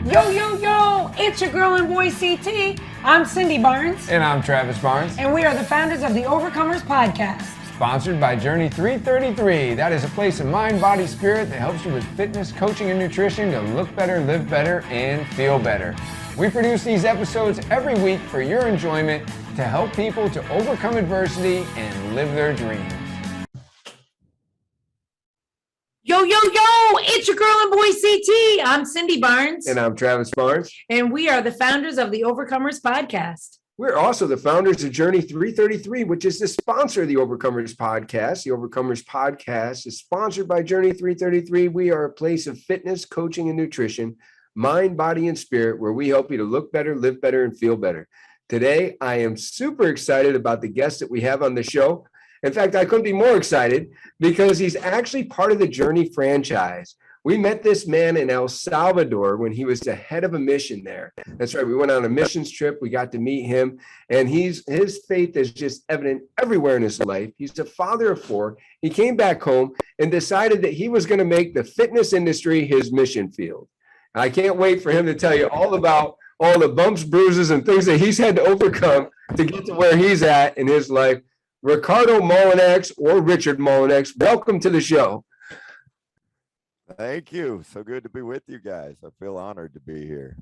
Yo, yo, yo, it's your girl and boy CT. I'm Cindy Barnes. And I'm Travis Barnes. And we are the founders of the Overcomers Podcast. Sponsored by Journey 333. That is a place of mind, body, spirit that helps you with fitness, coaching, and nutrition to look better, live better, and feel better. We produce these episodes every week for your enjoyment to help people to overcome adversity and live their dreams. Yo, yo, yo, it's your girl and boy CT. I'm Cindy Barnes. And I'm Travis Barnes. And we are the founders of the Overcomers Podcast. We're also the founders of Journey 333, which is the sponsor of the Overcomers Podcast. The Overcomers Podcast is sponsored by Journey 333. We are a place of fitness, coaching, and nutrition, mind, body, and spirit, where we help you to look better, live better, and feel better. Today, I am super excited about the guest that we have on the show. In fact, I couldn't be more excited because he's actually part of the Journey franchise. We met this man in El Salvador when he was the head of a mission there. That's right. We went on a missions trip. We got to meet him, and his faith is just evident everywhere in his life. He's a father of four. He came back home and decided that he was going to make the fitness industry his mission field. I can't wait for him to tell you all about all the bumps, bruises, and things that he's had to overcome to get to where he's at in his life. Ricardo Mullinax, or Richard Mullinax, welcome to the show. Thank you. So good to be with you guys. I feel honored to be here.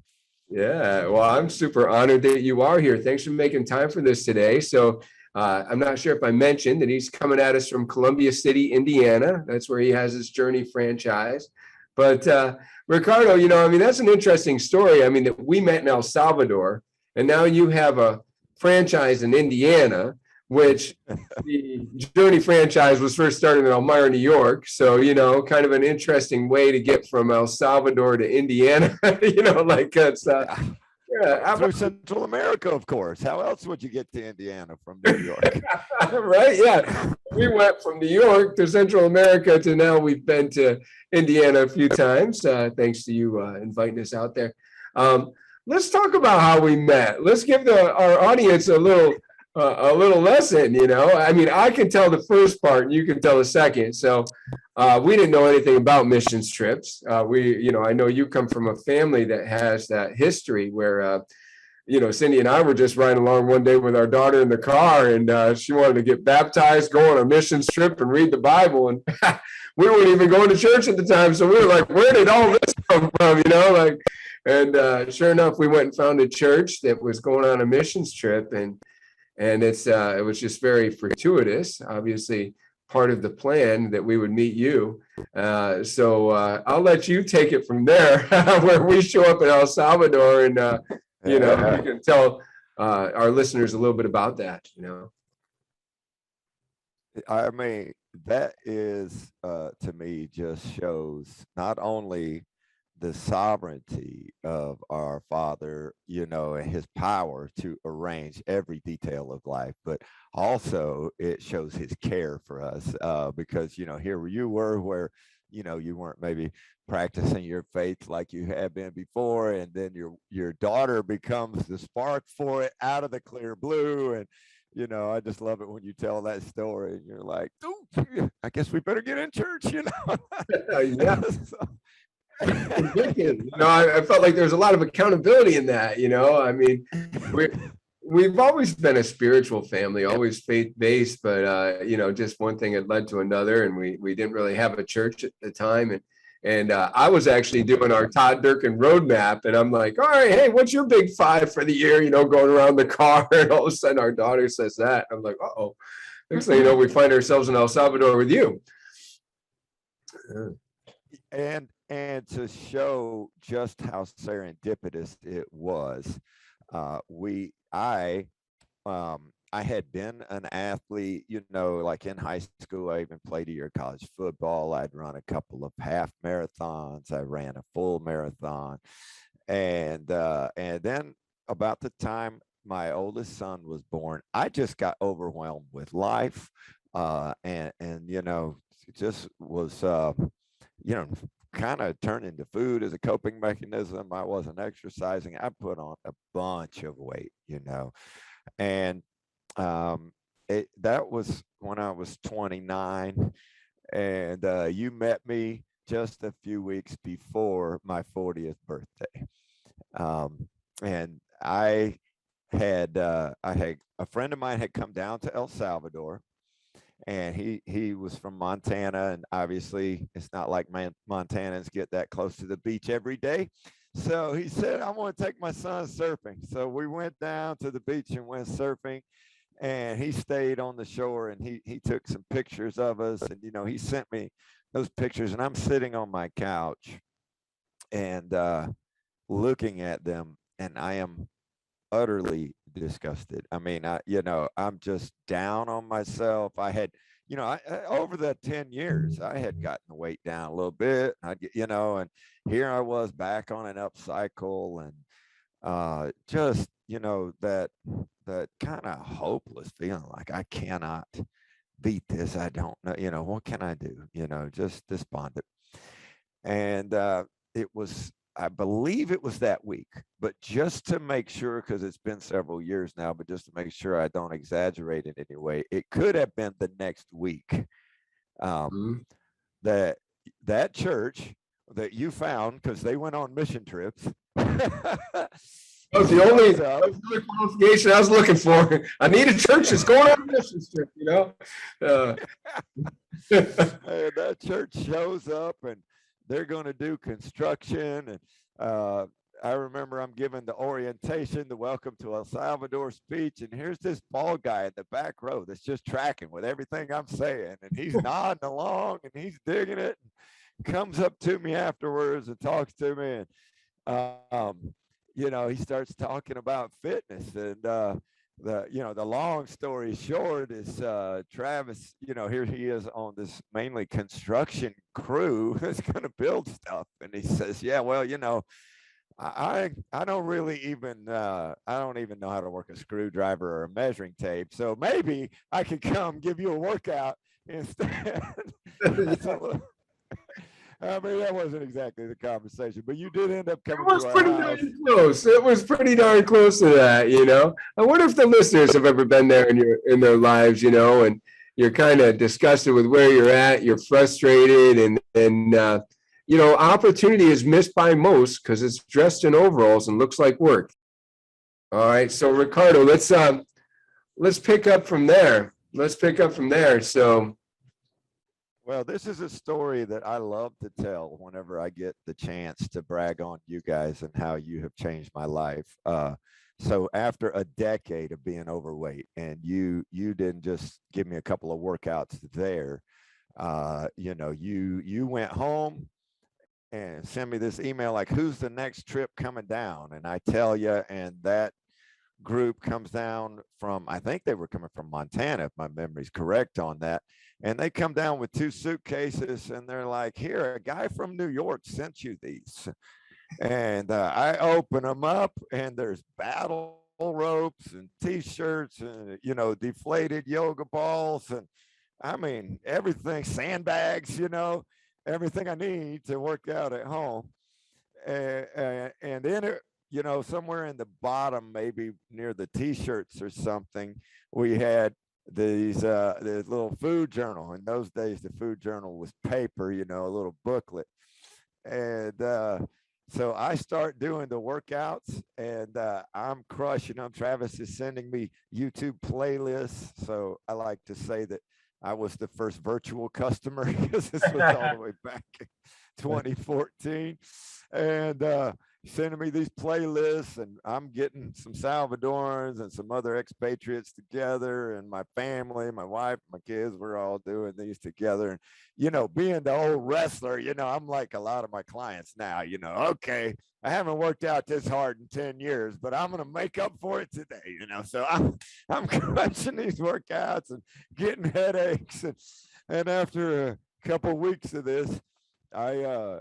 Yeah, well, I'm super honored that you are here. Thanks for making time for this today. So I'm not sure if I mentioned that he's coming at us from Columbia City, Indiana. That's where he has his Journey franchise. But Ricardo, that's an interesting story. I mean, that we met in El Salvador, and now you have a franchise in Indiana, which the Journey franchise was first started in Elmira, New York. So, kind of an interesting way to get from El Salvador to Indiana, it's through Central America, of course. How else would you get to Indiana from New York? Right, yeah. We went from New York to Central America to now we've been to Indiana a few times, thanks to you inviting us out there. Let's talk about how we met. Let's give our audience a little lesson. I can tell the first part and you can tell the second. So we didn't know anything about missions trips. I know you come from a family that has that history where Cindy and I were just riding along one day with our daughter in the car, and she wanted to get baptized, go on a missions trip and read the Bible, and we weren't even going to church at the time. So we were like, where did all this come from? And sure enough, we went and found a church that was going on a missions trip, and it was just very fortuitous, obviously part of the plan that we would meet you. So I'll let you take it from there, where we show up in El Salvador, and you can tell our listeners a little bit about that. I mean, that is, to me, just shows not only the sovereignty of our Father, and his power to arrange every detail of life, but also it shows his care for us, because, here you were where, you weren't maybe practicing your faith like you had been before, and then your daughter becomes the spark for it out of the clear blue. And I just love it when you tell that story and you're like, dude, I guess we better get in church, Yeah. So, I felt like there's a lot of accountability in that. We've always been a spiritual family, always faith-based, but just one thing had led to another, and we didn't really have a church at the time, and I was actually doing our Todd Durkin roadmap, and I'm like, all right, hey, what's your big five for the year? Going around the car, and all of a sudden our daughter says that. I'm like, uh-oh. Next thing you know, we find ourselves in El Salvador with you. And to show just how serendipitous it was, I had been an athlete, like in high school. I even played a year of college football. I'd run a couple of half marathons. I ran a full marathon, and then about the time my oldest son was born, I just got overwhelmed with life, and it just was kind of turned into food as a coping mechanism. I wasn't exercising. I put on a bunch of weight, and that was when I was 29, and you met me just a few weeks before my 40th birthday. And I had a friend of mine had come down to El Salvador, and he was from Montana, and obviously it's not like Montanans get that close to the beach every day. So he said, I want to take my son surfing. So we went down to the beach and went surfing, and he stayed on the shore, and he took some pictures of us, and he sent me those pictures, and I'm sitting on my couch and looking at them, and I am utterly disgusted. I mean, I'm just down on myself. I had, over the 10 years, I had gotten the weight down a little bit. And here I was back on an up cycle, and just, that kind of hopeless feeling like I cannot beat this. I don't know, what can I do? Just despondent. And I believe it was that week, but just to make sure, because it's been several years now, but just to make sure I don't exaggerate in any way, it could have been the next week. That church that you found, because they went on mission trips. That was the only qualification I was looking for. I need a church that's going on a mission trip, And that church shows up, and they're going to do construction. And I remember I'm giving the orientation, the welcome to El Salvador speech. And here's this bald guy in the back row that's just tracking with everything I'm saying. And he's nodding along, and he's digging it, and comes up to me afterwards and talks to me. And, he starts talking about fitness. And the long story short is Travis, here he is on this mainly construction crew that's going to build stuff. And he says, yeah, well, I don't really even, I don't even know how to work a screwdriver or a measuring tape. So maybe I could come give you a workout instead. I mean, that wasn't exactly the conversation, but you did end up coming to our house. Close. It was pretty darn close to that, I wonder if the listeners have ever been there in their lives, and you're kind of disgusted with where you're at, you're frustrated, and opportunity is missed by most because it's dressed in overalls and looks like work. All right, so Ricardo, let's pick up from there. So. Well, this is a story that I love to tell whenever I get the chance to brag on you guys and how you have changed my life. So after a decade of being overweight, and you didn't just give me a couple of workouts there, you went home and sent me this email like, who's the next trip coming down? And I tell you, and that group comes down from, I think they were coming from Montana, if my memory's correct on that. And they come down with 2 suitcases, and they're like, here, a guy from New York sent you these. And I open them up, and there's battle ropes and t-shirts and, deflated yoga balls. And I mean, everything, sandbags, everything I need to work out at home. And then it, somewhere in the bottom, maybe near the t-shirts or something, we had these little food journal. In those days, the food journal was paper, a little booklet. And so I start doing the workouts, and I'm crushing them. Travis is sending me YouTube playlists. So I like to say that I was the first virtual customer, because this was all the way back in 2014. And sending me these playlists, and I'm getting some Salvadorans and some other expatriates together, and my family, my wife, my kids, we're all doing these together. And, being the old wrestler, I'm like a lot of my clients now, okay, I haven't worked out this hard in 10 years, but I'm going to make up for it today, so I'm crunching these workouts and getting headaches. And after a couple of weeks of this, I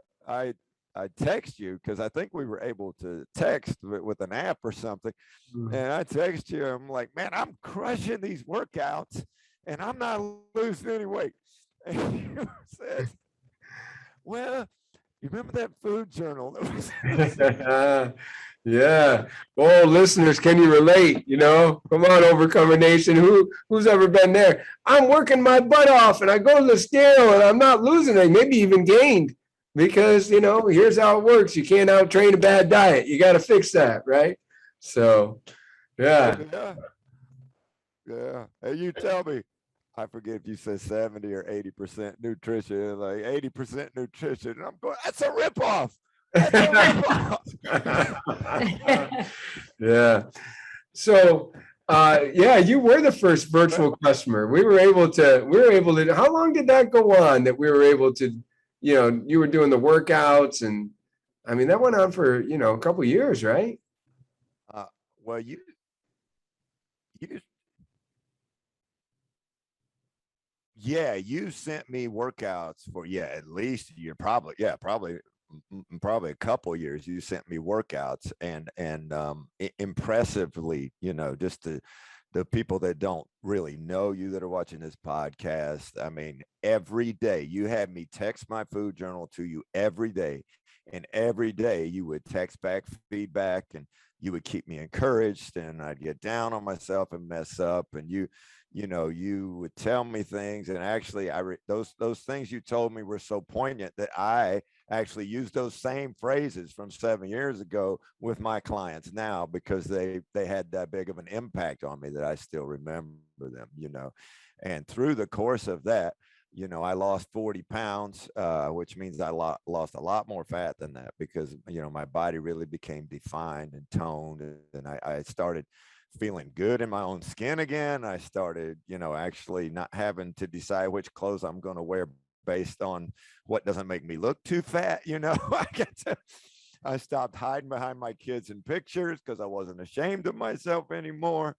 text you, because I think we were able to text with an app or something. And I text you, I'm like, man, I'm crushing these workouts and I'm not losing any weight. And you said, well, you remember that food journal that was Yeah. Oh, listeners, can you relate? Come on, Overcomer Nation. Who's ever been there? I'm working my butt off, and I go to the scale, and I'm not losing it, maybe even gained. because, here's how it works. You can't out train a bad diet. You got to fix that. Right. So, yeah. Yeah. And you tell me, I forget if you said 70 or 80% nutrition, like 80% nutrition. And I'm going, that's a ripoff. That's a ripoff. Yeah. So, you were the first virtual customer. We were able to, how long did that go on that we were able to, you were doing the workouts, and I mean, that went on for, a couple of years, right? Well, you Yeah, you sent me workouts for at least you're probably probably a couple years. You sent me workouts and impressively, just the people that don't really know you that are watching this podcast. I mean, every day you had me text my food journal to you every day, and every day you would text back feedback, and you would keep me encouraged, and I'd get down on myself and mess up, and you would tell me things, and actually those things you told me were so poignant that I actually use those same phrases from 7 years ago with my clients now, because they had that big of an impact on me that I still remember them, and through the course of that, I lost 40 pounds, which means I lost a lot more fat than that, because, my body really became defined and toned, and I started feeling good in my own skin again. I started, actually not having to decide which clothes I'm going to wear based on what doesn't make me look too fat. I stopped hiding behind my kids in pictures because I wasn't ashamed of myself anymore.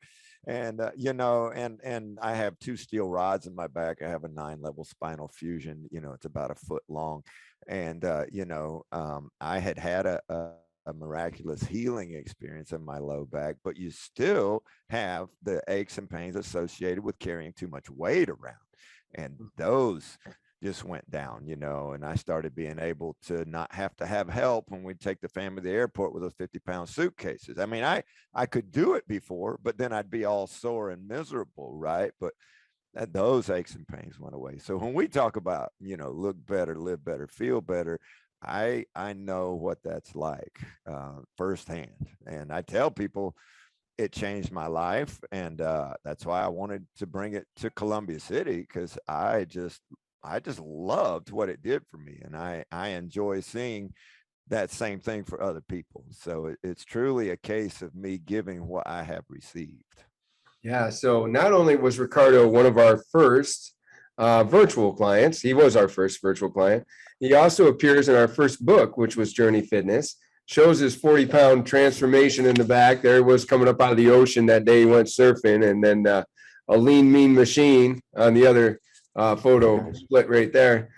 And, and I have 2 steel rods in my back. I have a 9-level spinal fusion, it's about a foot long. And, I had a miraculous healing experience in my low back, but you still have the aches and pains associated with carrying too much weight around. And those just went down, and I started being able to not have to have help when we'd take the family to the airport with those 50-pound suitcases. I mean, I could do it before, but then I'd be all sore and miserable, right? But those aches and pains went away. So when we talk about, look better, live better, feel better, I know what that's like firsthand. And I tell people it changed my life. And that's why I wanted to bring it to Columbia City, because I just loved what it did for me. And I enjoy seeing that same thing for other people. So it's truly a case of me giving what I have received. Yeah. So not only was Ricardo one of our first virtual clients, he was our first virtual client. He also appears in our first book, which was Journey Fitness. Shows his 40-pound transformation in the back. There he was coming up out of the ocean that day he went surfing, and then a lean, mean machine on the other photo split right there.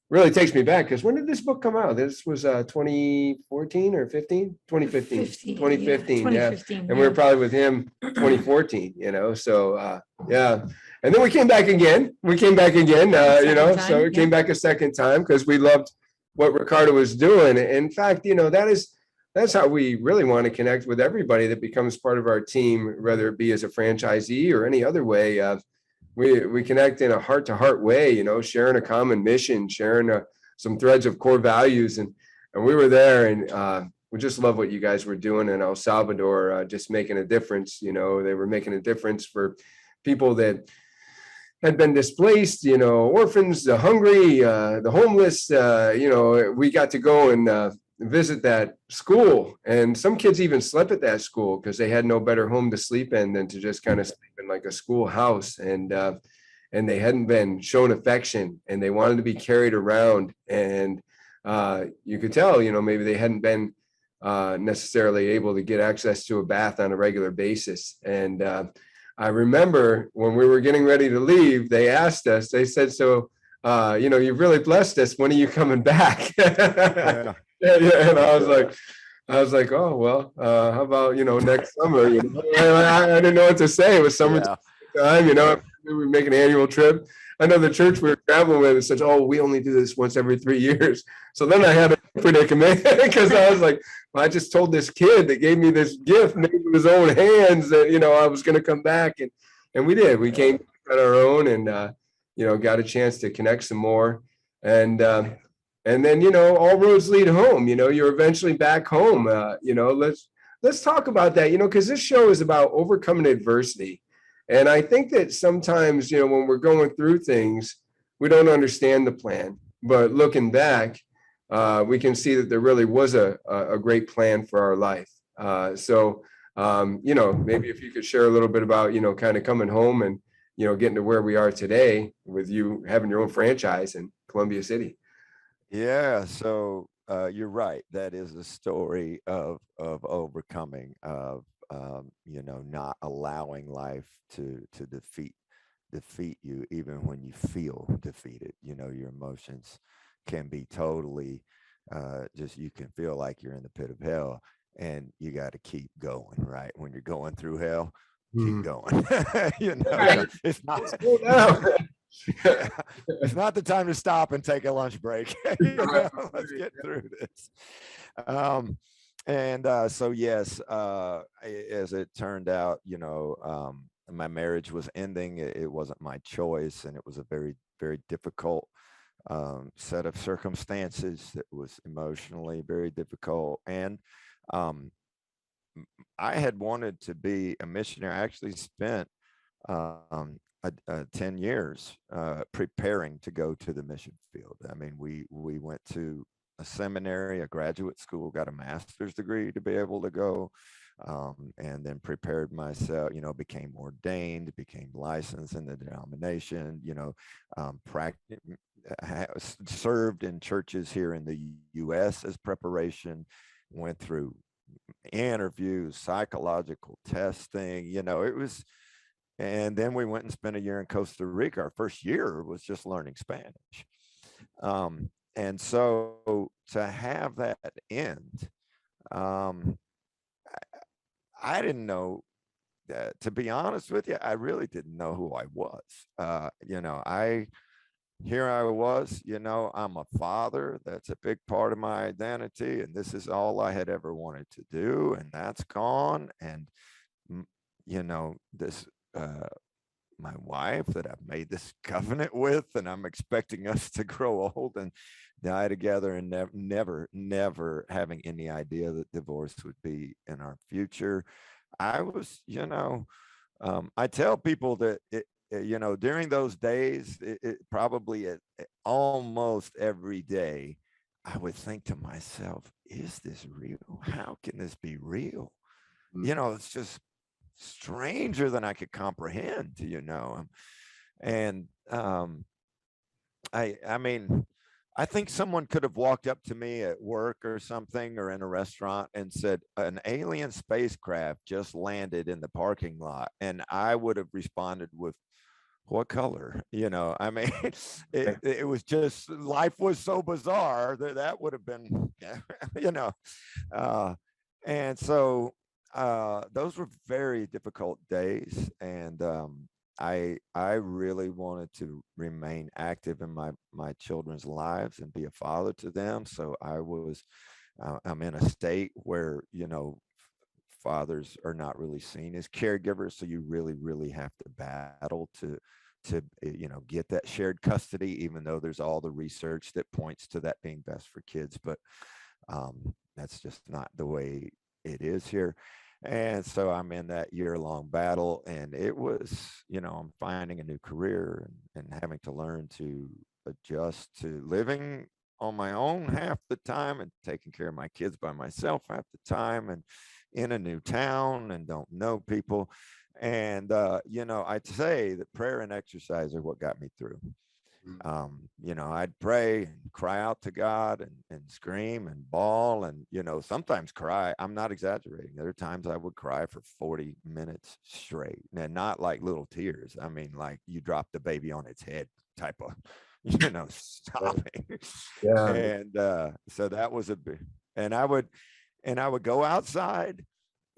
Really takes me back, because when did this book come out? This was 2014 or 15? 2015. 2015, yeah. And we were probably with him 2014, so and then we came back again. Came back a second time because we loved what Ricardo was doing. In fact, that's how we really want to connect with everybody that becomes part of our team, whether it be as a franchisee or any other way. We connect in a heart-to-heart way, sharing a common mission, sharing some threads of core values. And we were there, and we just love what you guys were doing in El Salvador, just making a difference. They were making a difference for people that had been displaced, orphans, the hungry, the homeless. We got to go and visit that school, and some kids even slept at that school because they had no better home to sleep in than to just kind of sleep in like a schoolhouse, and they hadn't been shown affection, and they wanted to be carried around, and you could tell, maybe they hadn't been necessarily able to get access to a bath on a regular basis. And I remember when we were getting ready to leave, they asked us, they said, so you've really blessed us, when are you coming back? Yeah, and I was like, oh, well, how about, next summer? I didn't know what to say. It was summertime, we were making an annual trip. I know the church we were traveling with said, oh, we only do this once every 3 years. So then I had a predicament, because I was like, well, I just told this kid that gave me this gift made with his own hands that, I was going to come back. And we did. We came on our own, and, got a chance to connect some more. And then, you know, all roads lead home. You know, you're eventually back home. You know, let's talk about that, you know, because this show is about overcoming adversity. And I think that sometimes, you know, when we're going through things, we don't understand the plan. But looking back, we can see that there really was a great plan for our life. You know, maybe if you could share a little bit about, you know, kind of coming home and, you know, getting to where we are today with you having your own franchise in Columbia City. Yeah, so you're right. That is a story of overcoming, of you know, not allowing life to defeat you, even when you feel defeated. You know, your emotions can be totally just, you can feel like you're in the pit of hell, and you got to keep going. Right, when you're going through hell, keep going. You know, it's not. Yeah, it's not the time to stop and take a lunch break. You know, let's get through this. So yes, as it turned out, you know, my marriage was ending. It wasn't my choice, and it was a very, very difficult set of circumstances that was emotionally very difficult. And I had wanted to be a missionary. I actually spent 10 years preparing to go to the mission field. I mean, we went to a seminary, a graduate school, got a master's degree to be able to go, and then prepared myself, you know, became ordained, became licensed in the denomination, you know, served in churches here in the U.S. as preparation, went through interviews, psychological testing, you know, it was. And then we went and spent a year in Costa Rica. Our first year was just learning Spanish. And so to have that end, I didn't know that, to be honest with you, I really didn't know who I was. You know, here I was, you know, I'm a father. That's a big part of my identity. And this is all I had ever wanted to do. And that's gone. And, you know, this, my wife that I've made this covenant with, and I'm expecting us to grow old and die together, and never having any idea that divorce would be in our future. I was, you know, I tell people that you know, during those days, probably almost every day, I would think to myself, is this real? How can this be real? You know, it's just stranger than I could comprehend, you know. And I mean, I think someone could have walked up to me at work or something, or in a restaurant, and said, an alien spacecraft just landed in the parking lot, and I would have responded with, what color? You know, I mean, it was just, life was so bizarre that would have been, you know. And so those were very difficult days, and I really wanted to remain active in my children's lives and be a father to them. So I'm in a state where, you know, fathers are not really seen as caregivers, so you really have to battle to you know, get that shared custody, even though there's all the research that points to that being best for kids. But that's just not the way it is here. And so I'm in that year-long battle, and it was, you know, I'm finding a new career and having to learn to adjust to living on my own half the time and taking care of my kids by myself half the time, and in a new town and don't know people. And, you know, I'd say that prayer and exercise are what got me through. You know, I'd pray and cry out to God and scream and bawl and, you know, sometimes cry. I'm not exaggerating. There are times I would cry for 40 minutes straight, and not like little tears. I mean, like you drop the baby on its head type of, you know, sobbing. Yeah. And so that was a big, and I would go outside.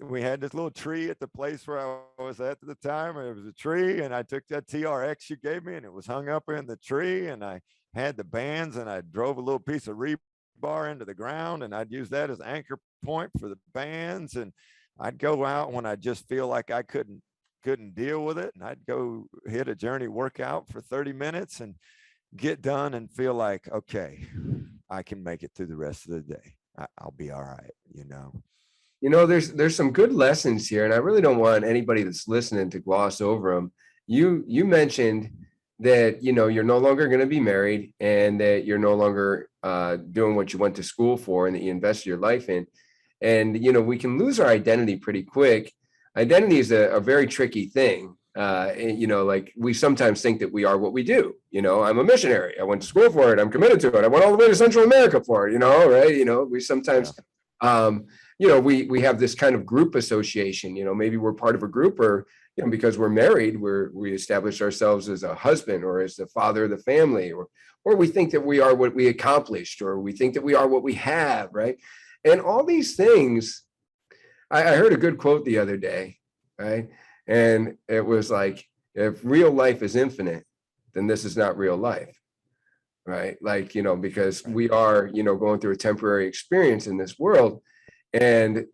We had this little tree at the place where I was at the time, and it was a tree, and I took that TRX you gave me, and it was hung up in the tree, and I had the bands, and I drove a little piece of rebar into the ground, and I'd use that as anchor point for the bands. And I'd go out when I just feel like I couldn't deal with it, and I'd go hit a journey workout for 30 minutes, and get done and feel like, okay, I can make it through the rest of the day. I'll be all right, you know. There's some good lessons here, and I really don't want anybody that's listening to gloss over them. You mentioned that you're no longer going to be married, and that you're no longer doing what you went to school for, and that you invested your life in. And we can lose our identity pretty quick. Identity is a very tricky thing. Like we sometimes think that we are what we do. I'm a missionary. I went to school for it. I'm committed to it. I went all the way to Central America for it. Right? We sometimes. Yeah. We have this kind of group association, maybe we're part of a group, or, because we're married, we establish ourselves as a husband or as the father of the family, or we think that we are what we accomplished, or we think that we are what we have, right? And all these things, I heard a good quote the other day, right? And it was like, if real life is infinite, then this is not real life, right? Like, because we are, going through a temporary experience in this world. And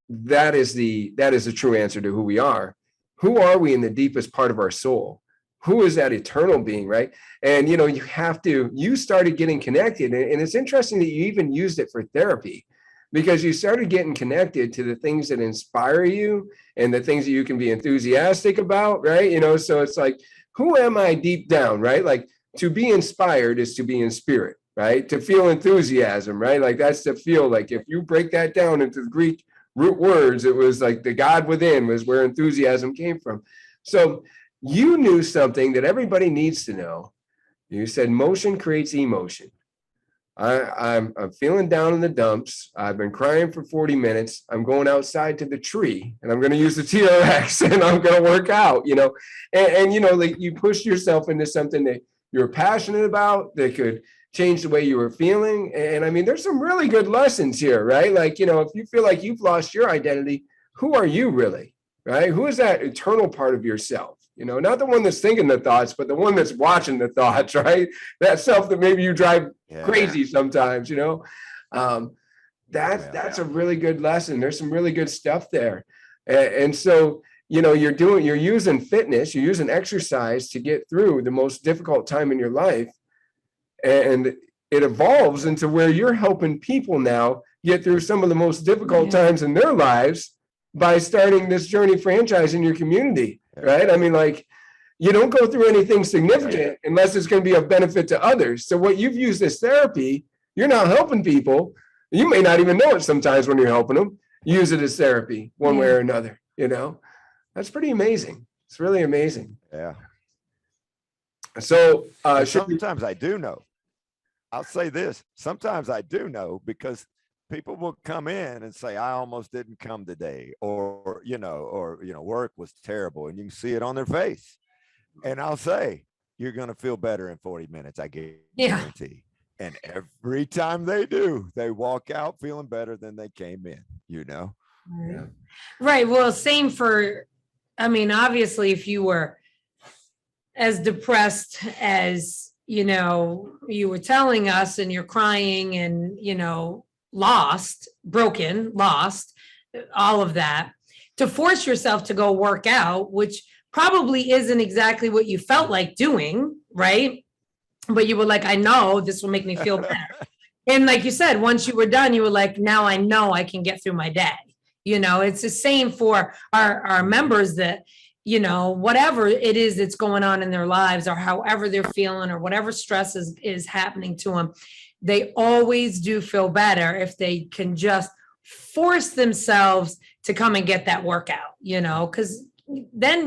that is the true answer to who we are. Who are we in the deepest part of our soul? Who is that eternal being, right? And you started getting connected, and it's interesting that you even used it for therapy, because you started getting connected to the things that inspire you and the things that you can be enthusiastic about, right? So it's like, who am I deep down, right? Like, to be inspired is to be in spirit. Right? To feel enthusiasm, right? Like that's to feel, like if you break that down into the Greek root words, it was like the God within was where enthusiasm came from. So you knew something that everybody needs to know. You said motion creates emotion. I'm feeling down in the dumps. I've been crying for 40 minutes. I'm going outside to the tree, and I'm going to use the TRX, and I'm going to work out, and like you pushed yourself into something that you're passionate about that could change the way you were feeling. And I mean, there's some really good lessons here, right? Like, if you feel like you've lost your identity, who are you really, right? Who is that eternal part of yourself? Not the one that's thinking the thoughts, but the one that's watching the thoughts, right? That self that maybe you drive crazy sometimes, that's a really good lesson. There's some really good stuff there. And so, you're using fitness, you're using exercise to get through the most difficult time in your life. And it evolves into where you're helping people now get through some of the most difficult times in their lives by starting this Journey franchise in your community, right? I mean, like, you don't go through anything significant unless it's going to be of benefit to others. So what you've used as therapy, you're now helping people. You may not even know it sometimes when you're helping them. Use it as therapy one way or another, That's pretty amazing. It's really amazing. Yeah. So sometimes I do know. I'll say this. Sometimes I do know, because people will come in and say, I almost didn't come today, or work was terrible, and you can see it on their face. And I'll say, you're going to feel better in 40 minutes. I guarantee. And every time they do, they walk out feeling better than they came in, Yeah. Right. Well, same for, obviously, if you were as depressed as, you were telling us, and you're crying and, lost, all of that, to force yourself to go work out, which probably isn't exactly what you felt like doing, right? But you were like, I know this will make me feel better. And like you said, once you were done, you were like, now I know I can get through my day. It's the same for our members that, whatever it is that's going on in their lives, or however they're feeling, or whatever stress is happening to them, they always do feel better if they can just force themselves to come and get that workout, because then,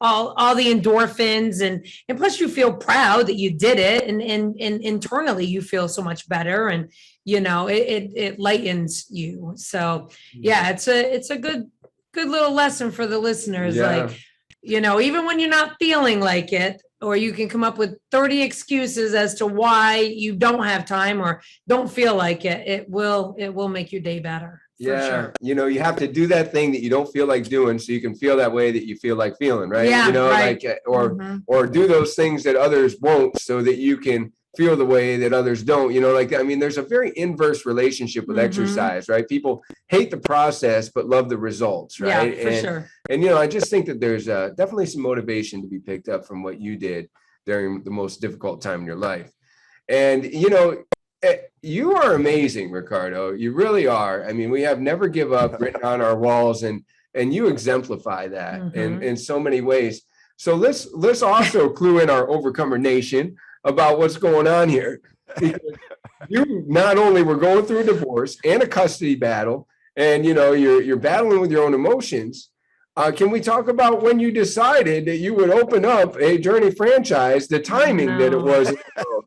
all the endorphins, and plus you feel proud that you did it, and internally you feel so much better, and, it lightens you. So yeah, it's a good little lesson for the listeners. Like, even when you're not feeling like it, or you can come up with 30 excuses as to why you don't have time or don't feel like it, it will make your day better. Sure. You have to do that thing that you don't feel like doing, so you can feel that way that you feel like feeling, right? Right. Like, or do those things that others won't, so that you can feel the way that others don't, there's a very inverse relationship with exercise, right? People hate the process, but love the results, right? Yeah, for sure. And, I just think that there's definitely some motivation to be picked up from what you did. during the most difficult time in your life. And, you are amazing, Ricardo. You really are. I mean, we have never give up written on our walls, and you exemplify that in so many ways. So let's also clue in our Overcomer Nation about what's going on here. Because you not only were going through a divorce and a custody battle, and you're battling with your own emotions. Can we talk about when you decided that you would open up a Journey franchise, the timing that it was,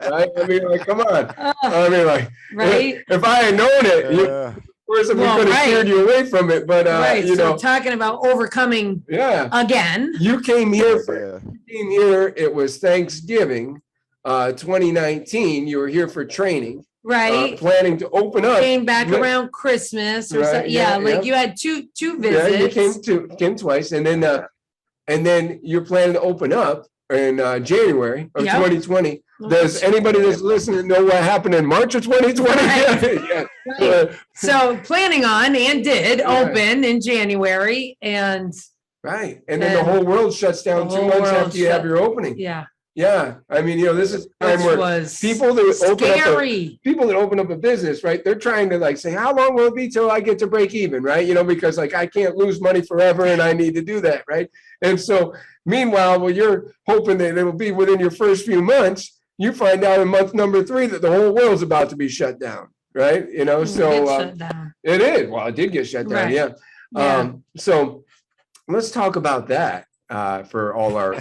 right? I mean, like, come on. I mean, like, Right. if I had known it, of course, we could have steered you away from it. But, so talking about overcoming again. You came here, it was Thanksgiving, 2019. You were here for training. Right. Planning to open up. Came back around Christmas or something. Yeah, you had two visits. Yeah, you came twice, and then you're planning to open up in January of 2020. Does anybody that's listening know what happened in March of 2020? Right. Right. So planning on and did open in January, and right, and then the whole world shuts down 2 months after you have your opening. Yeah. Yeah, I mean, this is time where people that open up a business, right? They're trying to like say, how long will it be till I get to break even, right? Because like I can't lose money forever, and I need to do that, right? And so, meanwhile, well, you're hoping that it will be within your first few months. You find out in month number 3 that the whole world's about to be shut down, right? Shut down. It is. Well, it did get shut down, yeah. So let's talk about that for all our,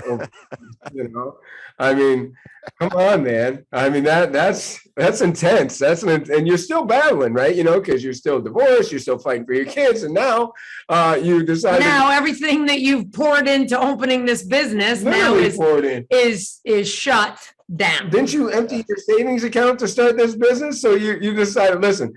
I mean, come on, man. I mean, that's intense. And you're still battling, right? Because you're still divorced, you're still fighting for your kids. And now you decided. Now everything that you've poured into opening this business now is shut down. Didn't you empty your savings account to start this business? So you decided, listen,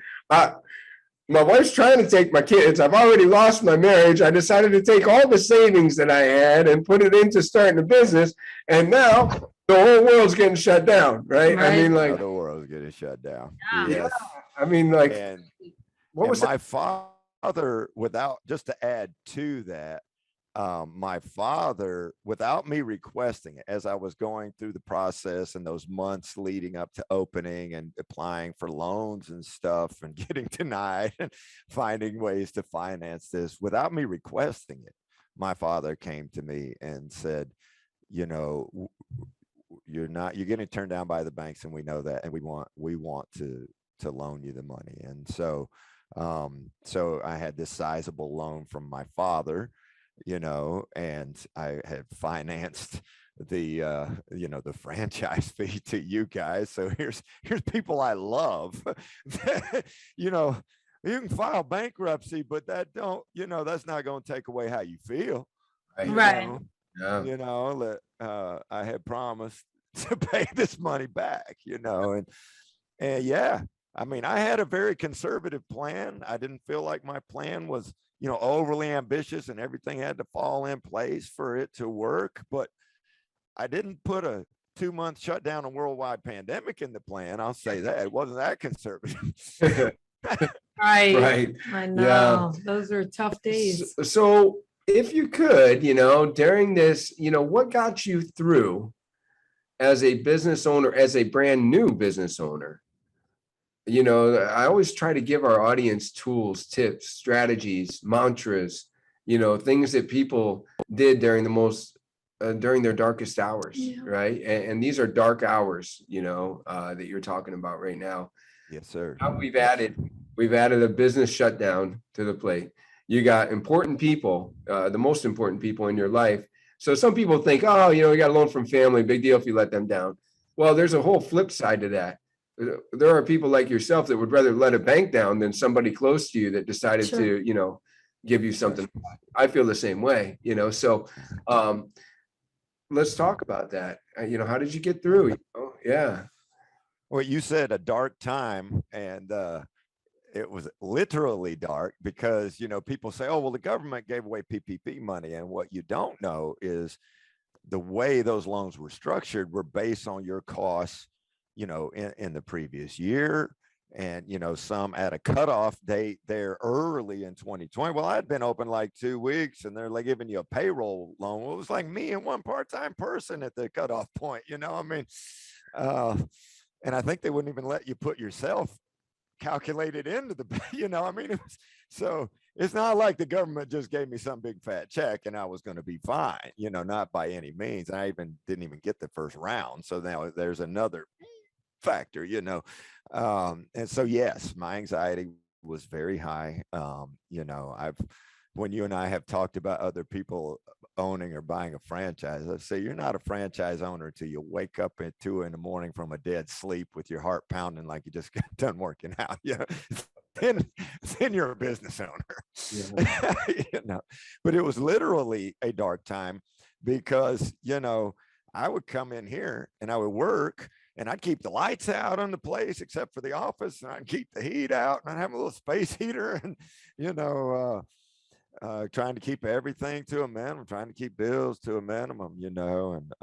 my wife's trying to take my kids. I've already lost my marriage. I decided to take all the savings that I had and put it into starting a business. And now the whole world's getting shut down, right? I mean, like the world's getting shut down. Yeah. Yes. I mean, like, and what was my father, just to add to that, my father, without me requesting it, as I was going through the process and those months leading up to opening and applying for loans and stuff and getting denied and finding ways to finance this, without me requesting it, my father came to me and said, you're getting turned down by the banks, and we know that, and we want to loan you the money. And so I had this sizable loan from my father, and I had financed the franchise fee to you guys. So here's people I love. You can file bankruptcy, but that's not going to take away how you feel. Right. I had promised to pay this money back, and yeah, I mean, I had a very conservative plan. I didn't feel like my plan was, overly ambitious and everything had to fall in place for it to work. But I didn't put a 2-month shutdown and worldwide pandemic in the plan. I'll say that it wasn't that conservative. Right. I know. Yeah. Those are tough days. So if you could, during this, what got you through as a business owner, as a brand new business owner? I always try to give our audience tools, tips, strategies, mantras, things that people did during during their darkest hours, right? And these are dark hours, that you're talking about right now. Yes, sir. Now we've added a business shutdown to the plate. You got important people, the most important people in your life. So some people think, oh, you got a loan from family, big deal if you let them down. Well, there's a whole flip side to that. There are people like yourself that would rather let a bank down than somebody close to you that decided to, give you something. I feel the same way, so let's talk about that. How did you get through? Yeah. Well, you said a dark time, and it was literally dark because, people say, oh, well, the government gave away PPP money. And what you don't know is the way those loans were structured were based on your costs, in the previous year, And, you know, some at a cutoff date there early in 2020. Well, I'd been open like 2 weeks and they're like giving you a payroll loan. Well, it was like me and one part-time person at the cutoff point, you know, I mean, and I think they wouldn't even let you put yourself calculated into the, you know, I mean, it was, so it's not like the government just gave me some big fat check and I was going to be fine, you know, not by any means. I didn't even get the first round. So now there's another factor, you know. And so, yes, my anxiety was very high. You know, when you and I have talked about other people owning or buying a franchise, I say you're not a franchise owner till you wake up at 2 a.m. from a dead sleep with your heart pounding like you just got done working out. You know, then you're a business owner. Yeah. You know, but it was literally a dark time because, you know, I would come in here and I would work and I'd keep the lights out on the place except for the office, and I'd keep the heat out, and I'd have a little space heater, and, you know, trying to keep everything to a minimum, trying to keep bills to a minimum, you know. And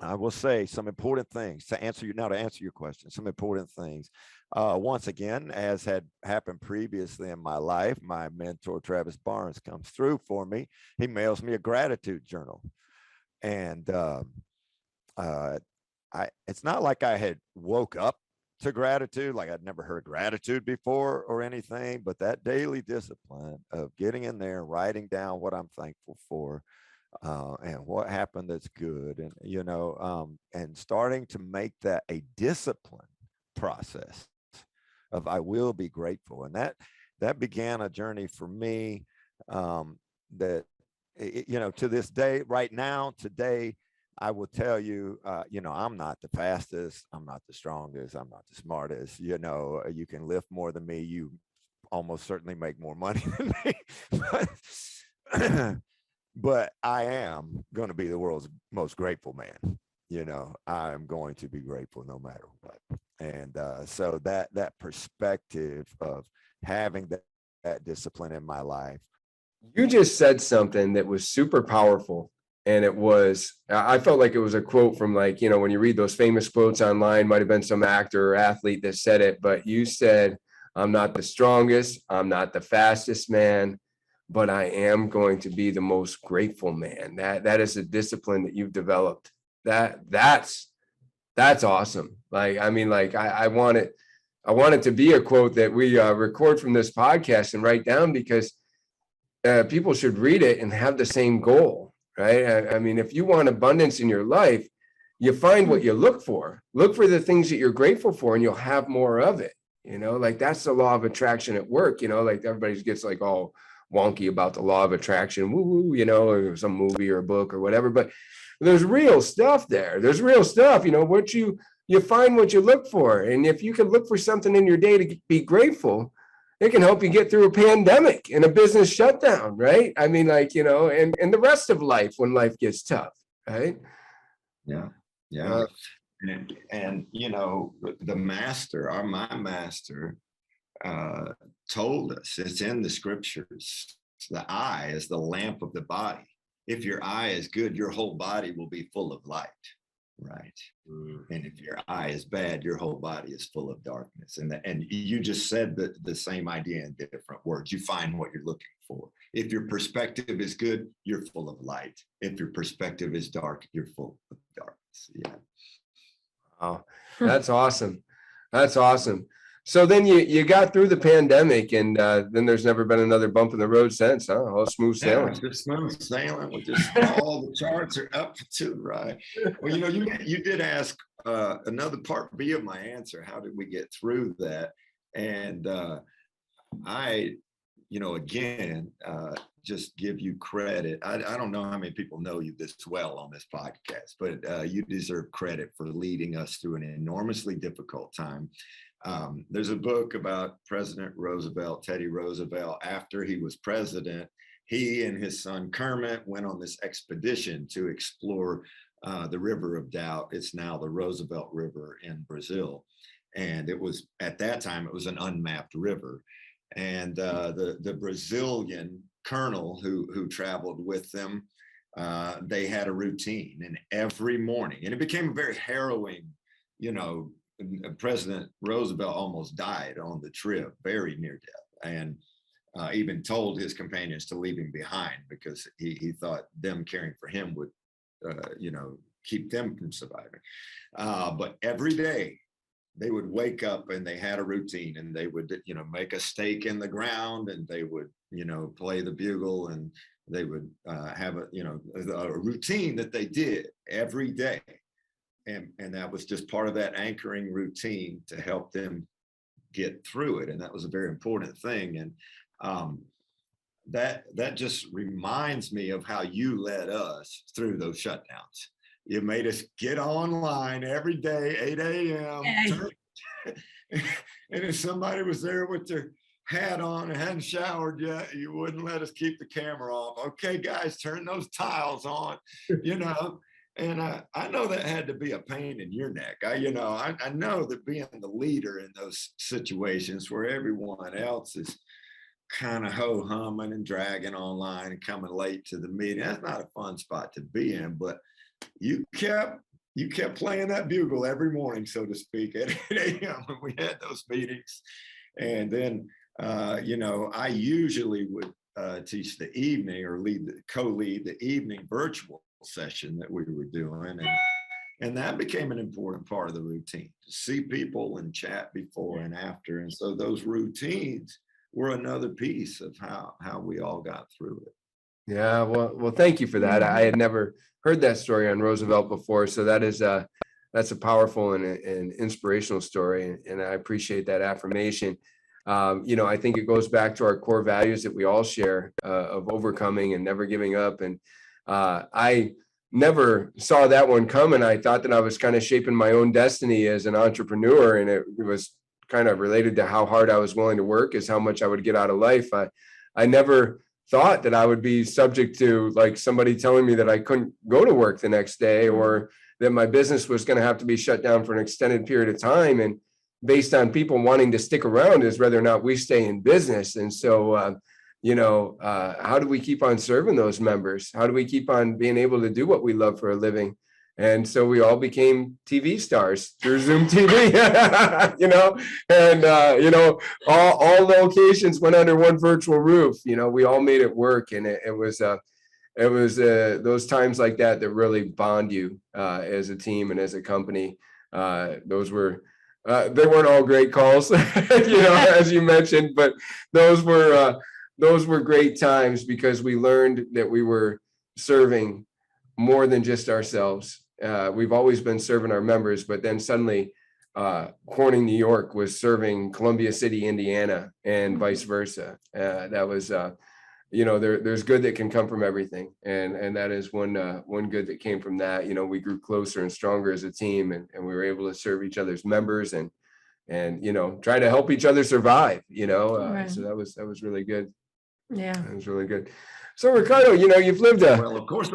I will say some important things to answer your question, some important things. Once again, as had happened previously in my life, my mentor, Travis Barnes, comes through for me. He mails me a gratitude journal. And it's not like I had woke up to gratitude, like I'd never heard gratitude before or anything, but that daily discipline of getting in there, writing down what I'm thankful for, and what happened that's good, and, you know, and starting to make that a discipline process of I will be grateful. And that began a journey for me, that, you know, to this day, right now, today, I will tell you, you know, I'm not the fastest, I'm not the strongest, I'm not the smartest, you know, you can lift more than me, you almost certainly make more money than me, but I am going to be the world's most grateful man. You know, I'm going to be grateful no matter what. And so that perspective of having that discipline in my life. You just said something that was super powerful. And I felt like it was a quote from, like, you know, when you read those famous quotes online, might have been some actor or athlete that said it, but you said, I'm not the strongest, I'm not the fastest man, but I am going to be the most grateful man. That is a discipline that you've developed. That's awesome. Like, I mean, like, I want it to be a quote that we record from this podcast and write down, because people should read it and have the same goal. Right. I mean, if you want abundance in your life, you find what you look for the things that you're grateful for, and you'll have more of it. You know, like, that's the law of attraction at work. You know, like, everybody gets like all wonky about the law of attraction, woo woo, you know, or some movie or book or whatever. But there's real stuff there. There's real stuff, you know, what you find what you look for. And if you can look for something in your day to be grateful, it can help you get through a pandemic and a business shutdown, right? I mean, like, you know, and the rest of life when life gets tough, right? Yeah. Yeah. And you know, my master told us, it's in the scriptures, the eye is the lamp of the body. If your eye is good, your whole body will be full of light. Right. And if your eye is bad, your whole body is full of darkness. And you just said the same idea in different words. You find what you're looking for. If your perspective is good, you're full of light. If your perspective is dark, you're full of darkness. Yeah. Oh, that's awesome. That's awesome. So then you got through the pandemic, and then there's never been another bump in the road since, huh? All smooth sailing. Yeah, just smooth sailing. With just all the charts are up to right. Well, you know, you did ask another part B of my answer. How did we get through that? And I, you know, again, just give you credit. I don't know how many people know you this well on this podcast, but you deserve credit for leading us through an enormously difficult time. There's a book about President Roosevelt, Teddy Roosevelt. After he was president, he and his son Kermit went on this expedition to explore the River of Doubt. It's now the Roosevelt River in Brazil. And it was, at that time, it was an unmapped river. And the Brazilian colonel who traveled with them, they had a routine, and every morning, and it became a very harrowing, you know, President Roosevelt almost died on the trip, very near death, and even told his companions to leave him behind because he thought them caring for him would, keep them from surviving. But every day they would wake up and they had a routine, and they would, make a stake in the ground, and they would, play the bugle, and they would have a routine that they did every day. And that was just part of that anchoring routine to help them get through it. And that was a very important thing. And that just reminds me of how you led us through those shutdowns. You made us get online every day, 8 a.m. And if somebody was there with their hat on and hadn't showered yet, you wouldn't let us keep the camera off. Okay, guys, turn those tiles on, And I know that had to be a pain in your neck. I know that being the leader in those situations where everyone else is kind of ho-humming and dragging online and coming late to the meeting, that's not a fun spot to be in. But you kept playing that bugle every morning, so to speak, at 8 a.m. when we had those meetings. And then, I usually would teach the evening or co-lead the evening virtual session that we were doing, and that became an important part of the routine, to see people and chat before and after. And so those routines were another piece of how we all got through it. Yeah, well, thank you for that. I had never heard that story on Roosevelt before, so that's a powerful and inspirational story, and I appreciate that affirmation. I think it goes back to our core values that we all share, of overcoming and never giving up. And I never saw that one coming. I thought that I was kind of shaping my own destiny as an entrepreneur, and it was kind of related to how hard I was willing to work is how much I would get out of life. I never thought that I would be subject to like somebody telling me that I couldn't go to work the next day, or that my business was going to have to be shut down for an extended period of time. And based on people wanting to stick around is whether or not we stay in business. And so, how do we keep on serving those members? How do we keep on being able to do what we love for a living? And so we all became TV stars through Zoom TV, all locations went under one virtual roof. We all made it work. And it was those times like that really bond you as a team and as a company. Those were, they weren't all great calls, as you mentioned, but those were great times because we learned that we were serving more than just ourselves. We've always been serving our members, but then suddenly Corning, New York was serving Columbia City, Indiana, and vice versa. That was, there's good that can come from everything. And that is one good that came from that. We grew closer and stronger as a team, and we were able to serve each other's members and try to help each other survive, Right. So that was really good. Yeah. That was really good. So Ricardo, you've lived Well, of course,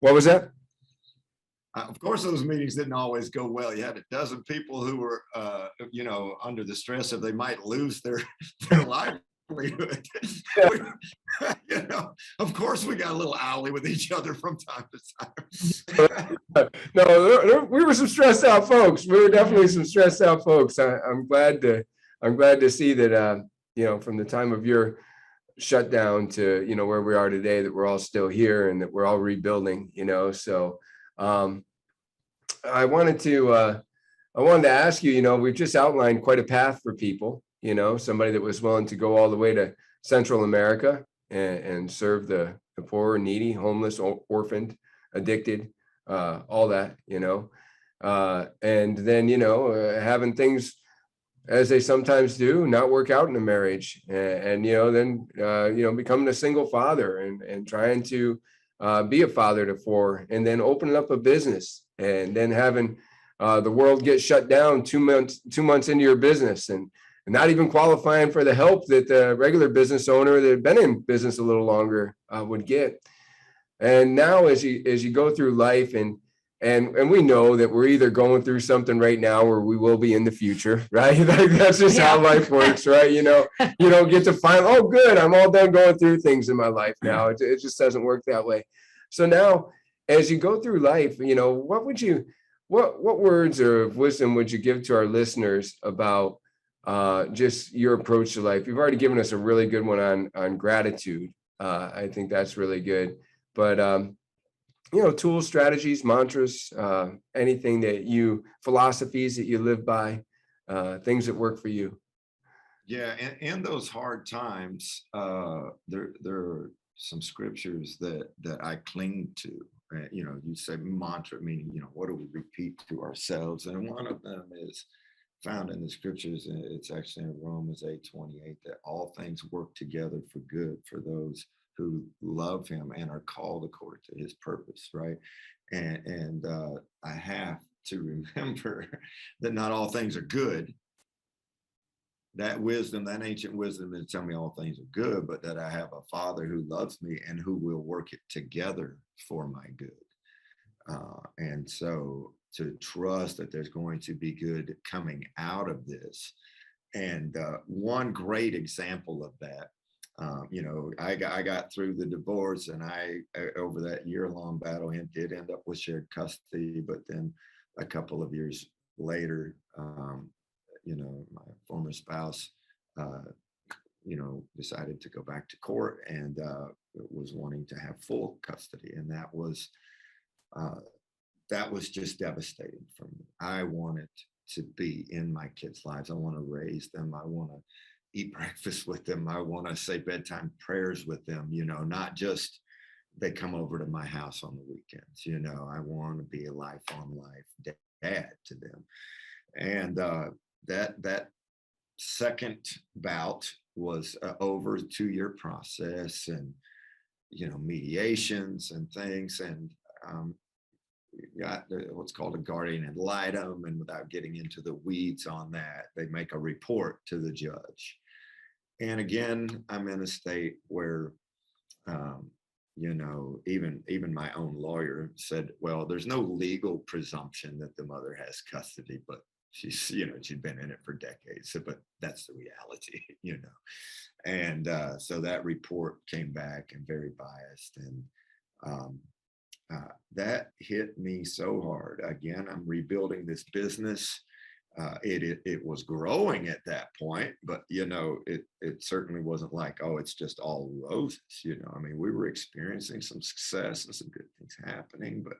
what was that? Of course, those meetings didn't always go well. You had a dozen people who were, under the stress of they might lose their livelihood. Of course, we got a little owly with each other from time to time. No, we were some stressed out folks. We were definitely some stressed out folks. I'm glad to see that, from the time of your shutdown to, where we are today, that we're all still here and that we're all rebuilding, so. I wanted to ask you, we've just outlined quite a path for people, somebody that was willing to go all the way to Central America and serve the poor, needy, homeless, orphaned, addicted, all that, and then, having things as they sometimes do, not work out in a marriage, and then, becoming a single father and trying to be a father to four, and then opening up a business, and then having the world get shut down 2 months into your business, and not even qualifying for the help that the regular business owner that had been in business a little longer would get. And now as you go through life, and we know that we're either going through something right now or we will be in the future, right? Like that's just how life works, right? You don't get to find, oh, good, I'm all done going through things in my life now. It just doesn't work that way. So now, as you go through life, what would you what words of wisdom would you give to our listeners about just your approach to life? You've already given us a really good one on gratitude. I think that's really good. But tools, strategies, mantras, anything philosophies that you live by, things that work for you. Yeah, and in those hard times, there are some scriptures that I cling to. You say mantra, meaning, what do we repeat to ourselves? And one of them is found in the scriptures, and it's actually in Romans 8:28, that all things work together for good for those who love him and are called according to his purpose, right? And I have to remember that not all things are good. That wisdom, that ancient wisdom is telling me all things are good, but that I have a Father who loves me and who will work it together for my good. And so to trust that there's going to be good coming out of this. And one great example of that, I got through the divorce, and I over that year-long battle, and did end up with shared custody. But then a couple of years later, my former spouse, decided to go back to court and was wanting to have full custody. And that was just devastating for me. I wanted to be in my kids' lives. I want to raise them. I want to eat breakfast with them. I want to say bedtime prayers with them, not just they come over to my house on the weekends. I want to be a life-on-life dad to them. And that second bout was over a 2-year process, and mediations and things, and got what's called a guardian ad litem. And without getting into the weeds on that, they make a report to the judge. And again, I'm in a state where even my own lawyer said, well, there's no legal presumption that the mother has custody, but she'd been in it for decades. So, but that's the reality, And so that report came back and very biased. And that hit me so hard. Again, I'm rebuilding this business. It was growing at that point, but it certainly wasn't like, oh, it's just all roses. We were experiencing some success and some good things happening, but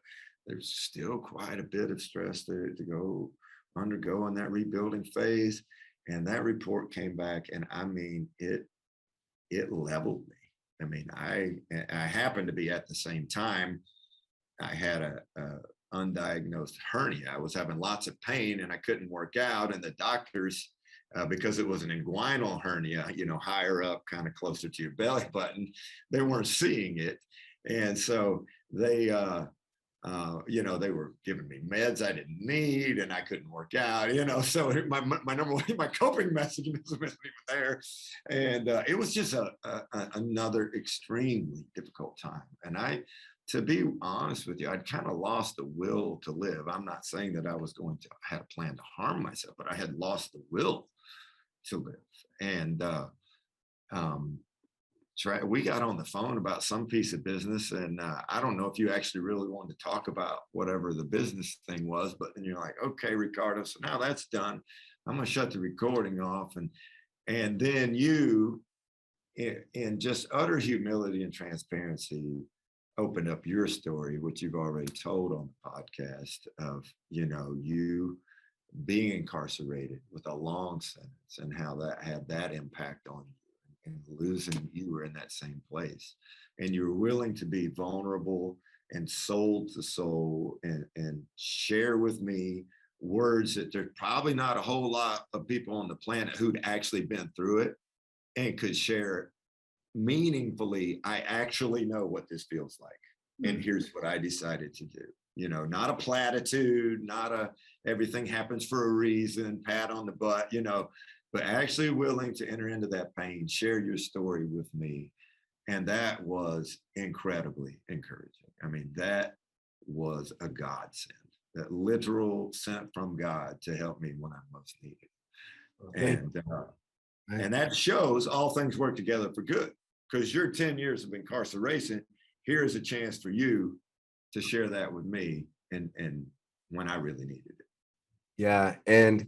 there's still quite a bit of stress there to undergo in that rebuilding phase. And that report came back, and it leveled me. I happened to be at the same time, I had a undiagnosed hernia. I was having lots of pain and I couldn't work out. And the doctors, because it was an inguinal hernia, higher up, kind of closer to your belly button, they weren't seeing it. And so they, they were giving me meds I didn't need, and I couldn't work out, so my number one, my coping mechanism wasn't even there. And it was just another extremely difficult time. And to be honest with you, I'd kind of lost the will to live. I'm not saying that I had a plan to harm myself, but I had lost the will to live. And we got on the phone about some piece of business, and I don't know if you actually really wanted to talk about whatever the business thing was, but then you're like, okay, Ricardo, so now that's done. I'm going to shut the recording off. And then you, in just utter humility and transparency, opened up your story, which you've already told on the podcast, of you being incarcerated with a long sentence, and how that had that impact on you, and losing you were in that same place, and you were willing to be vulnerable and soul to soul, and share with me words that there's probably not a whole lot of people on the planet who'd actually been through it and could share meaningfully. I actually know what this feels like, and here's what I decided to do. Not a platitude, not a everything happens for a reason, pat on the butt, but actually willing to enter into that pain, share your story with me. And that was incredibly encouraging. That was a godsend, that literal sent from God to help me when I most needed. And that shows all things work together for good, because your 10 years of incarceration, here's a chance for you to share that with me and when I really needed it. Yeah. And,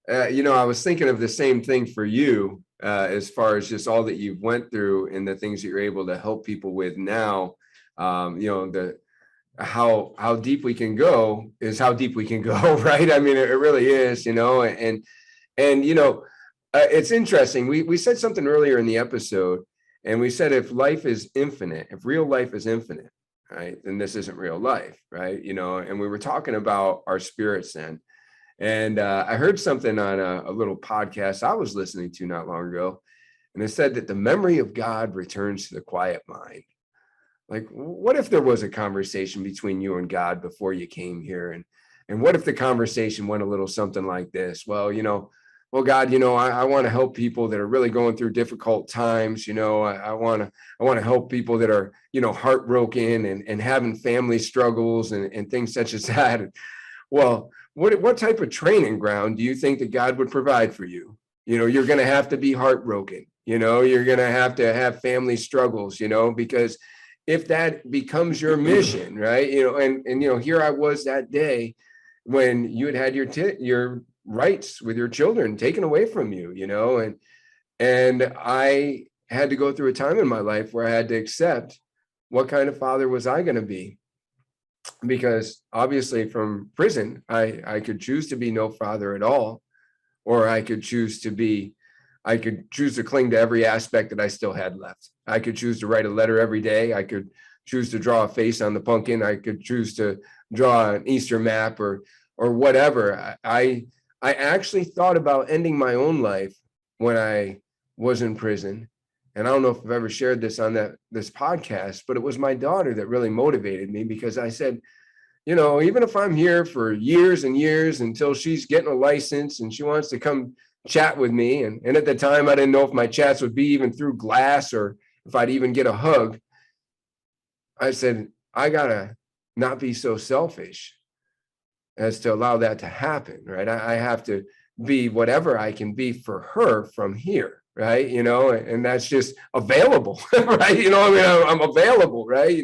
I was thinking of the same thing for you, as far as just all that you've went through and the things that you're able to help people with now. How deep we can go is how deep we can go, right? I mean, it really is, and it's interesting. We said something earlier in the episode, and we said if life is infinite, if real life is infinite, right, then this isn't real life, right? And we were talking about our spirits then. And I heard something on a little podcast I was listening to not long ago, and it said that the memory of God returns to the quiet mind. Like, what if there was a conversation between you and God before you came here? And what if the conversation went a little something like this? Well, God, I want to help people that are really going through difficult times. I want to help people that are, heartbroken and having family struggles and things such as that. Well, what type of training ground do you think that God would provide for you? You're going to have to be heartbroken. You're going to have family struggles, because if that becomes your mission, right? And here I was that day when you had your rights with your children taken away from you, and I had to go through a time in my life where I had to accept what kind of father was I going to be. Because obviously from prison, I could choose to be no father at all, or I could choose to cling to every aspect that I still had left. I could choose to write a letter every day. I could choose to draw a face on the pumpkin. I could choose to draw an Easter map or whatever. I actually thought about ending my own life when I was in prison. And I don't know if I've ever shared this on this podcast, but it was my daughter that really motivated me, because I said, even if I'm here for years and years until she's getting a license and she wants to come chat with me. And at the time, I didn't know if my chats would be even through glass or if I'd even get a hug. I said, I gotta not be so selfish as to allow that to happen, right? I have to be whatever I can be for her from here, right? And that's just available, right? I'm available, right?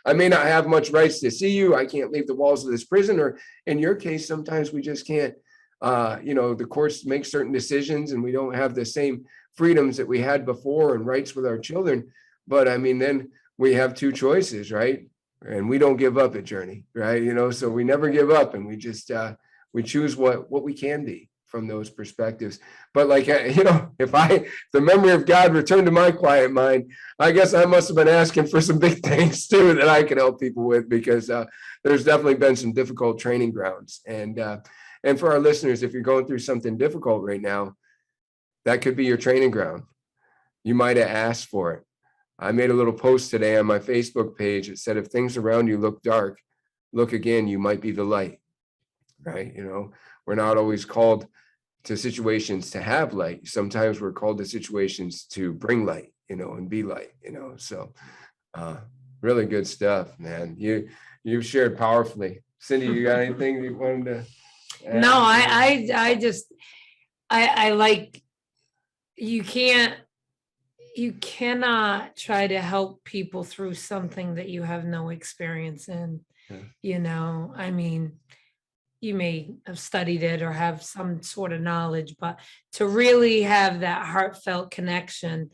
I may not have much rights to see you. I can't leave the walls of this prison, or in your case, sometimes we just can't, the courts make certain decisions and we don't have the same freedoms that we had before and rights with our children. But I mean, then we have two choices, right? And we don't give up at Journey, right? So we never give up, and we just, we choose what we can be from those perspectives. But like, if the memory of God returned to my quiet mind, I guess I must have been asking for some big things too that I can help people with, because there's definitely been some difficult training grounds. And for our listeners, if you're going through something difficult right now, that could be your training ground. You might have asked for it. I made a little post today on my Facebook page. It said, if things around you look dark, look again, you might be the light, right? We're not always called to situations to have light. Sometimes we're called to situations to bring light, and be light, so really good stuff, man. You've shared powerfully. Cindy, you got anything you wanted to add? No, I just, I like, you cannot try to help people through something that you have no experience in. Yeah. I mean, you may have studied it or have some sort of knowledge, but to really have that heartfelt connection,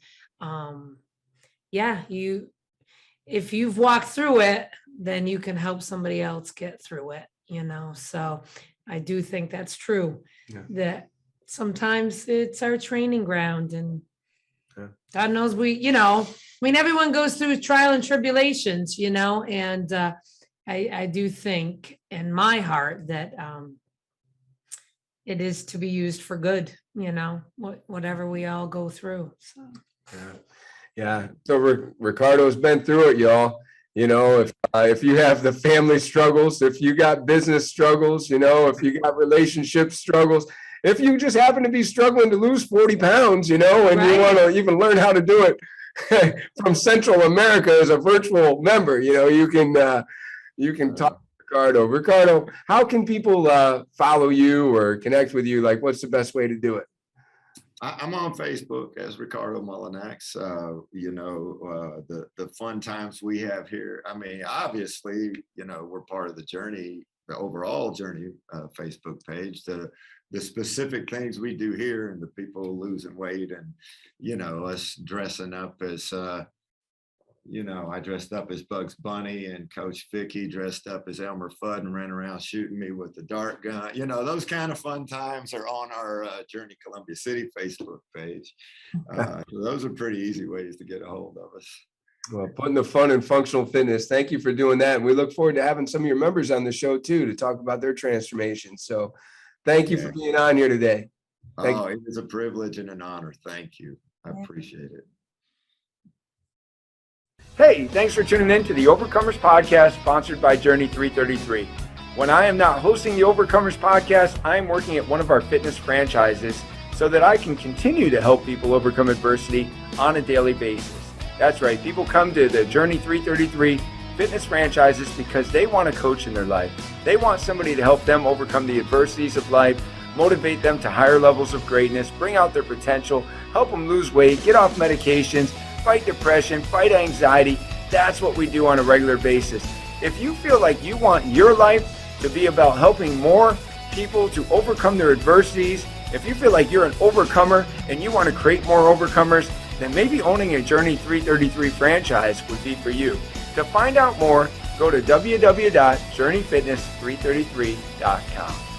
if you've walked through it, then you can help somebody else get through it, so I do think that's true. Yeah. That sometimes it's our training ground, and Yeah. God knows everyone goes through trial and tribulations, and I do think in my heart that it is to be used for good, whatever we all go through. So. Yeah. So Ricardo's been through it, y'all. If you have the family struggles, if you got business struggles, if you got relationship struggles, if you just happen to be struggling to lose 40 pounds, and Right. you want to even learn how to do it from Central America as a virtual member, you can talk to Ricardo. Ricardo, how can people follow you or connect with you? Like, what's the best way to do it? I'm on Facebook as Ricardo Mullinax. The fun times we have here. I mean, obviously, we're part of the Journey the overall Journey Facebook page, the specific things we do here and the people losing weight and, you know, us dressing up as, you know, I dressed up as Bugs Bunny and Coach Vicky dressed up as Elmer Fudd and ran around shooting me with the dart gun. You know, those kind of fun times are on our Journey Columbia City Facebook page. So those are pretty easy ways to get a hold of us. Well, putting the fun in functional fitness. Thank you for doing that. And we look forward to having some of your members on the show too, to talk about their transformation. So thank you for being on here today. It was a privilege and an honor. Thank you. I appreciate it. Hey, thanks for tuning in to the Overcomers Podcast, sponsored by Journey 333. When I am not hosting the Overcomers Podcast, I am working at one of our fitness franchises so that I can continue to help people overcome adversity on a daily basis. That's right, people come to the Journey 333 fitness franchises because they want a coach in their life. They want somebody to help them overcome the adversities of life, motivate them to higher levels of greatness, bring out their potential, help them lose weight, get off medications, fight depression, fight anxiety. That's what we do on a regular basis. If you feel like you want your life to be about helping more people to overcome their adversities, if you feel like you're an overcomer and you want to create more overcomers, then maybe owning a Journey 333 franchise would be for you. To find out more, go to www.journeyfitness333.com.